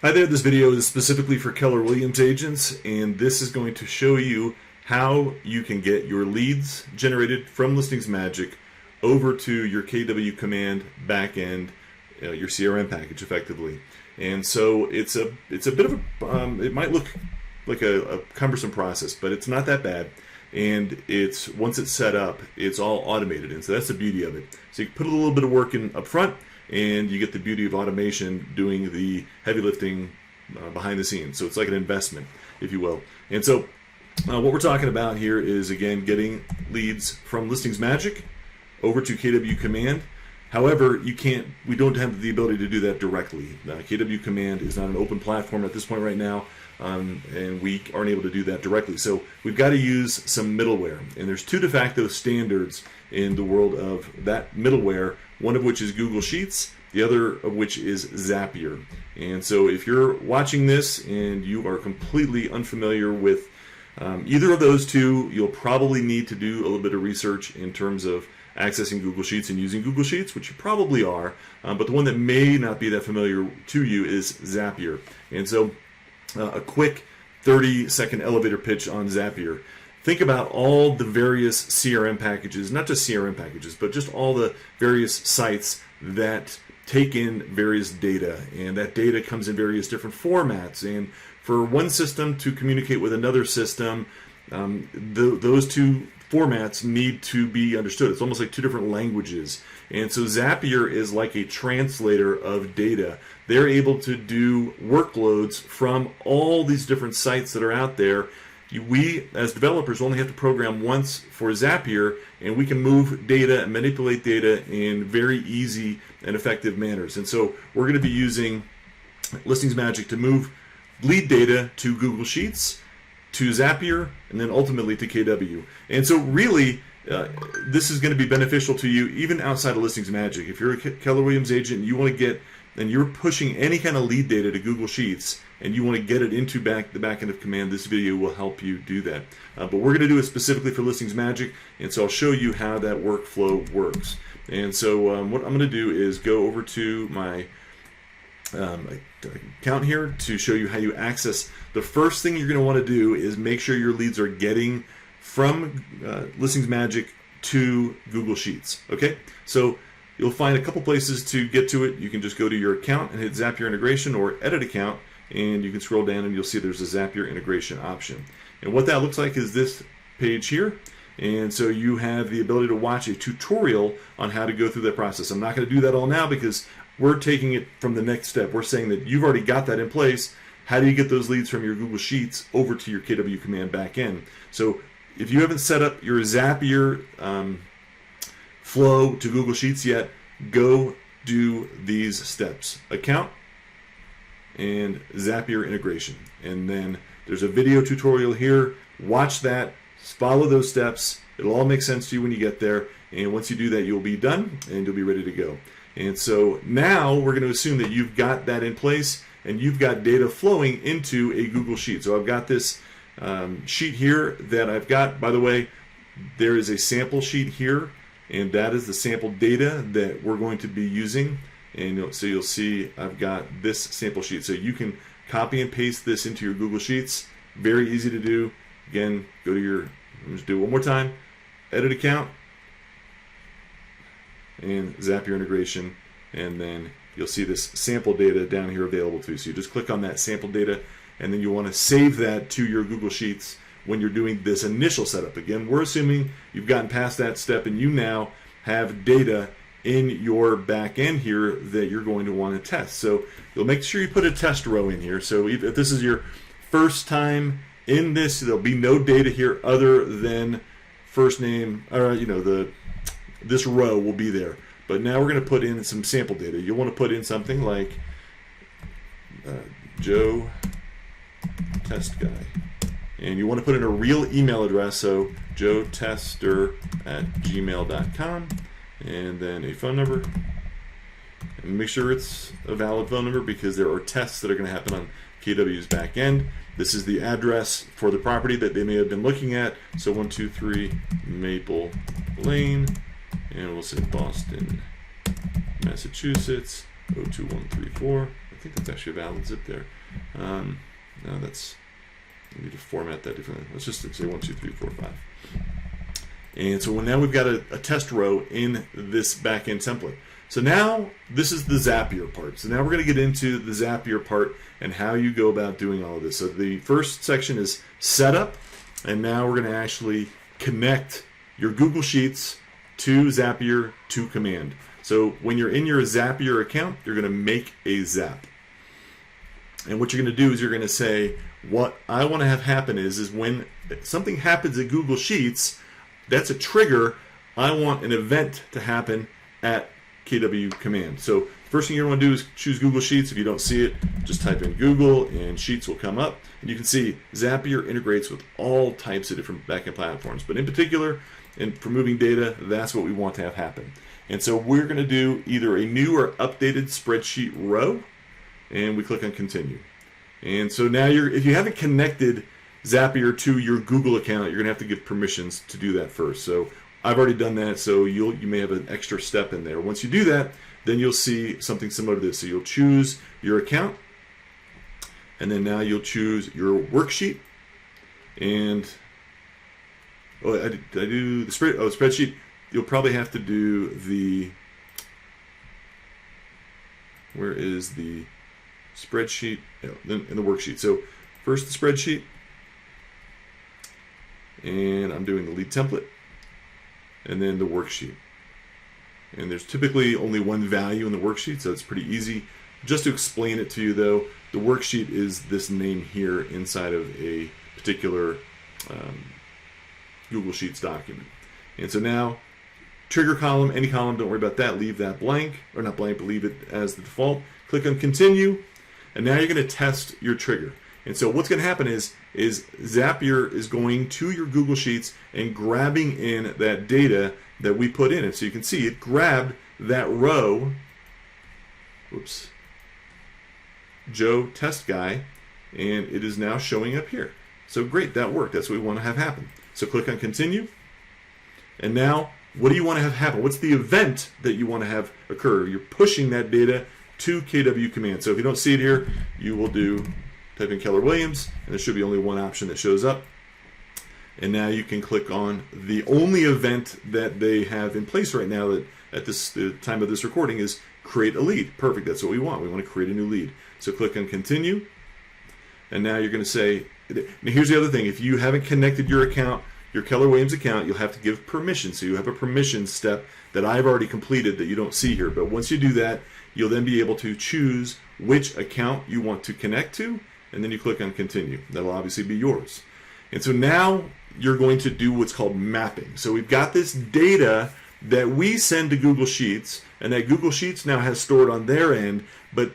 Hi there, this video is specifically for Keller Williams agents, and this is going to show you how you can get your leads generated from ListingsMagic over to your KW Command backend, your CRM package effectively. And so it's a bit of a, it might look like a cumbersome process, but it's not that bad. And it's once it's set up, it's all automated, and so that's the beauty of it. So you put a little bit of work in up front, and you get the beauty of automation doing the heavy lifting behind the scenes. So it's like an investment, if you will. And so what we're talking about here is, again, getting leads from ListingsMagic over to KW Command. However, we don't have the ability to do that directly. KW Command is not an open platform at this point right now, and we aren't able to do that directly. So we've got to use some middleware, and there's two de facto standards in the world of that middleware, one of which is Google Sheets, the other of which is Zapier. And so if you're watching this and you are completely unfamiliar with either of those two, you'll probably need to do a little bit of research in terms of accessing Google Sheets and using Google Sheets, which you probably are, but the one that may not be that familiar to you is Zapier. And so a quick 30-second elevator pitch on Zapier. Think about all the various CRM packages, not just CRM packages, but just all the various sites that take in various data, and that data comes in various different formats. And for one system to communicate with another system, those two formats need to be understood. It's almost like two different languages. And so Zapier is like a translator of data. They're able to do workloads from all these different sites that are out there. We, as developers, only have to program once for Zapier, and we can move data and manipulate data in very easy and effective manners. And so we're going to be using ListingsMagic to move lead data to Google Sheets, to Zapier, and then ultimately to KW. And so really, this is going to be beneficial to you even outside of ListingsMagic. If you're a Keller Williams agent and you want to get, and you're pushing any kind of lead data to Google Sheets, and you want to get it into the backend of Command, this video will help you do that. But we're going to do it specifically for ListingsMagic, and so I'll show you how that workflow works. And so what I'm going to do is go over to my account here to show you how you access. The first thing you're going to want to do is make sure your leads are getting from ListingsMagic to Google Sheets. Okay, so you'll find a couple places to get to it. You can just go to your account and hit Zapier integration or edit account, and you can scroll down and you'll see there's a Zapier integration option. And what that looks like is this page here. And so you have the ability to watch a tutorial on how to go through that process. I'm not going to do that all now because we're taking it from the next step. We're saying that you've already got that in place. How do you get those leads from your Google Sheets over to your KW Command backend? So if you haven't set up your Zapier flow to Google Sheets yet, go do these steps. Account and Zapier integration. And then there's a video tutorial here. Watch that. Follow those steps. It'll all make sense to you when you get there. And once you do that, you'll be done and you'll be ready to go. And so now we're going to assume that you've got that in place and you've got data flowing into a Google Sheet. So I've got this sheet here that I've got. By the way, there is a sample sheet here, and that is the sample data that we're going to be using. And so you'll see I've got this sample sheet. So you can copy and paste this into your Google Sheets. Very easy to do. Again, go to your, let me just do it one more time, edit account, and Zapier integration, and then you'll see this sample data down here available to you. So you just click on that sample data, and then you want to save that to your Google Sheets when you're doing this initial setup. Again, we're assuming you've gotten past that step and you now have data in your back end here that you're going to want to test. So you'll make sure you put a test row in here. So if this is your first time in this, there'll be no data here other than first name, or this row will be there. But now we're going to put in some sample data. You'll want to put in something like Joe Test Guy. And you want to put in a real email address, so joetester@gmail.com, and then a phone number. And make sure it's a valid phone number because there are tests that are going to happen on KW's back end. This is the address for the property that they may have been looking at. So 123 Maple Lane, and we'll say Boston, Massachusetts, 02134. think that's actually a valid zip there. No, that's, we need to format that differently. Let's just say 1, 2, 3, 4, 5. And so now we've got a test row in this backend template. So now this is the Zapier part. So now we're going to get into the Zapier part and how you go about doing all of this. So the first section is setup, and now we're going to actually connect your Google Sheets to Zapier to Command. So when you're in your Zapier account, you're going to make a Zap. And what you're going to do is you're going to say, what I want to have happen is when something happens in Google Sheets, that's a trigger. I want an event to happen at KW Command. So first thing you're going to do is choose Google Sheets. If you don't see it, just type in Google and Sheets will come up. And you can see Zapier integrates with all types of different backend platforms. But in particular, for moving data, that's what we want to have happen. And so we're going to do either a new or updated spreadsheet row, and we click on Continue. And so now if you haven't connected Zapier to your Google account, you're going to have to give permissions to do that first. So I've already done that, so you may have an extra step in there. Once you do that, then you'll see something similar to this. So you'll choose your account, and then now you'll choose your worksheet. And I do the spreadsheet. You'll probably have to do the, where is the spreadsheet? In the worksheet. So first the spreadsheet, and I'm doing the lead template, and then the worksheet. And there's typically only one value in the worksheet, so it's pretty easy. Just to explain it to you though, the worksheet is this name here inside of a particular Google Sheets document. And so now, trigger column, any column, don't worry about that, leave that blank, or not blank, but leave it as the default. Click on Continue, and now you're going to test your trigger. And so what's going to happen is Zapier is going to your Google Sheets and grabbing in that data that we put in. And so you can see it grabbed that row, whoops, Joe test guy, and it is now showing up here. So great, that worked. That's what we want to have happen. So click on Continue. And now, what do you want to have happen? What's the event that you want to have occur? You're pushing that data to KW Command. So if you don't see it here, you will type in Keller Williams, and there should be only one option that shows up. And now you can click on the only event that they have in place right now that at the time of this recording is create a lead. Perfect, that's what we want. We want to create a new lead. So click on Continue. And now you're going to say, now here's the other thing. If you haven't connected your account, your Keller Williams account, you'll have to give permission. So you have a permission step that I've already completed that you don't see here. But once you do that, you'll then be able to choose which account you want to connect to, and then you click on Continue. That'll obviously be yours. And so now you're going to do what's called mapping. So we've got this data that we send to Google Sheets, and that Google Sheets now has stored on their end, but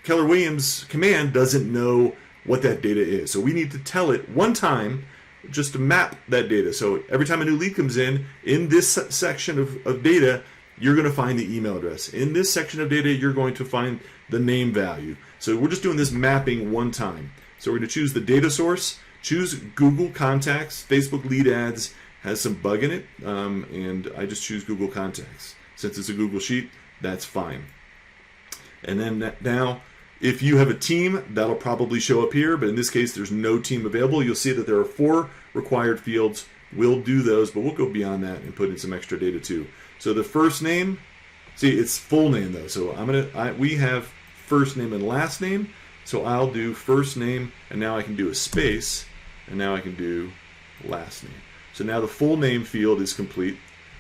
Keller Williams Command doesn't know what that data is. So we need to tell it one time just to map that data. So every time a new lead comes in this section of data, you're going to find the email address. In this section of data, you're going to find the name value. So we're just doing this mapping one time. So we're going to choose the data source, choose Google Contacts. Facebook lead ads has some bug in it, and I just choose Google Contacts. Since it's a Google Sheet, that's fine. And then now, if you have a team, that'll probably show up here, but in this case, there's no team available. You'll see that there are 4 required fields. We'll do those, but we'll go beyond that and put in some extra data too. So the first name, see, it's full name though. So we have first name and last name. So I'll do first name, and now I can do a space, and now I can do last name. So now the full name field is complete,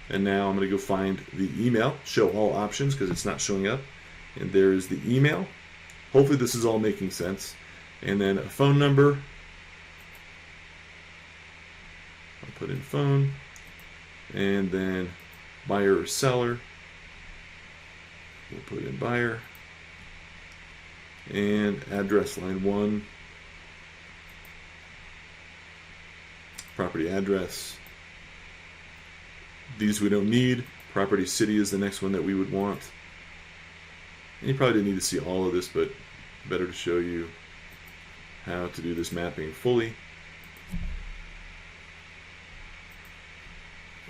and now I'm going to go find the email, show all options because it's not showing up, and there's the email. Hopefully this is all making sense. And then a phone number. I'll put in phone, and then buyer or seller. We'll put in buyer. And address line 1. Property address. These we don't need. Property city is the next one that we would want. And you probably didn't need to see all of this, but better to show you how to do this mapping fully.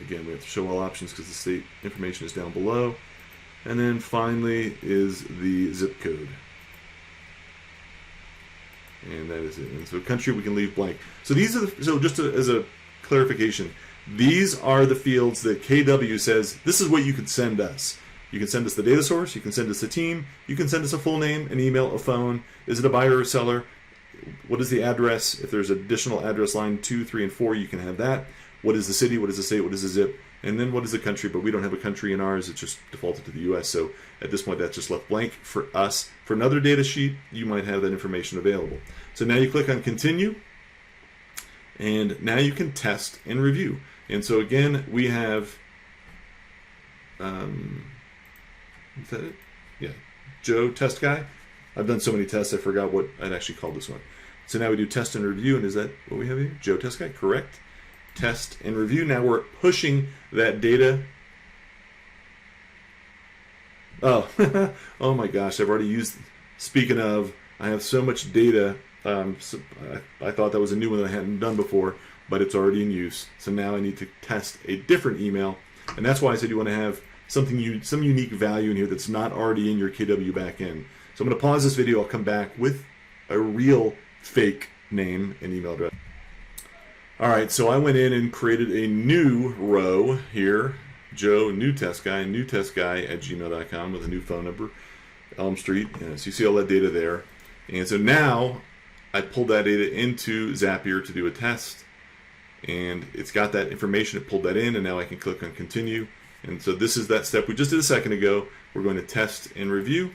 Again, we have to show all options because the state information is down below. And then finally is the zip code. And that is it. And so country we can leave blank. So these are so just as a clarification, these are the fields that KW says this is what you could send us. You can send us the data source, you can send us the team, you can send us a full name, an email, a phone. Is it a buyer or seller? What is the address? If there's additional address line 2, 3, and 4, you can have that. What is the city? What is the state? What is the zip? And then what is the country? But we don't have a country in ours. It's just defaulted to the US. So at this point, that's just left blank for us. For another data sheet, you might have that information available. So now you click on continue. And now you can test and review. And so again, we have, is that it? Yeah, Joe, test guy. I've done so many tests, I forgot what I'd actually called this one. So now we do test and review, and is that what we have here? Joe, test guy, correct. Test and review. Now we're pushing that data. Oh, oh my gosh, I've already used, speaking of, I have so much data. So I thought that was a new one that I hadn't done before, but it's already in use. So now I need to test a different email, and that's why I said you want to have something, some unique value in here that's not already in your KW backend. So I'm going to pause this video. I'll come back with a real fake name and email address. All right, so I went in and created a new row here. Joe, new test guy at gmail.com with a new phone number, Elm Street. So you see all that data there. And so now I pulled that data into Zapier to do a test. And it's got that information. It pulled that in, and now I can click on continue. And so this is that step we just did a second ago. We're going to test and review.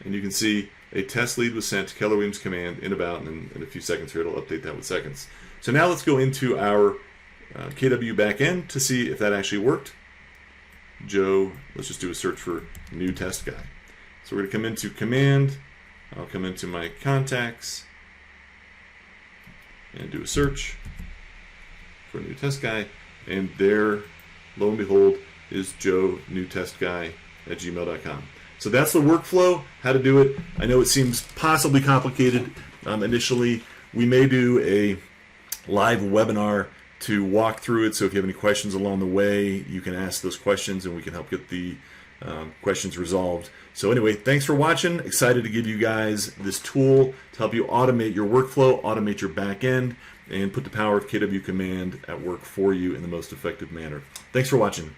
And you can see a test lead was sent to Keller Williams Command in a few seconds here. It'll update that with seconds. So now let's go into our KW backend to see if that actually worked. Joe, let's just do a search for new test guy. So we're going to come into command. I'll come into my contacts and do a search for new test guy. And there, lo and behold, is Joe, new test guy at gmail.com. So that's the workflow, how to do it. I know it seems possibly complicated initially. We may do a live webinar to walk through it, so if you have any questions along the way, you can ask those questions and we can help get the questions resolved. So anyway, thanks for watching. Excited to give you guys this tool to help you automate your workflow, automate your back end, and put the power of KW Command at work for you in the most effective manner. Thanks for watching.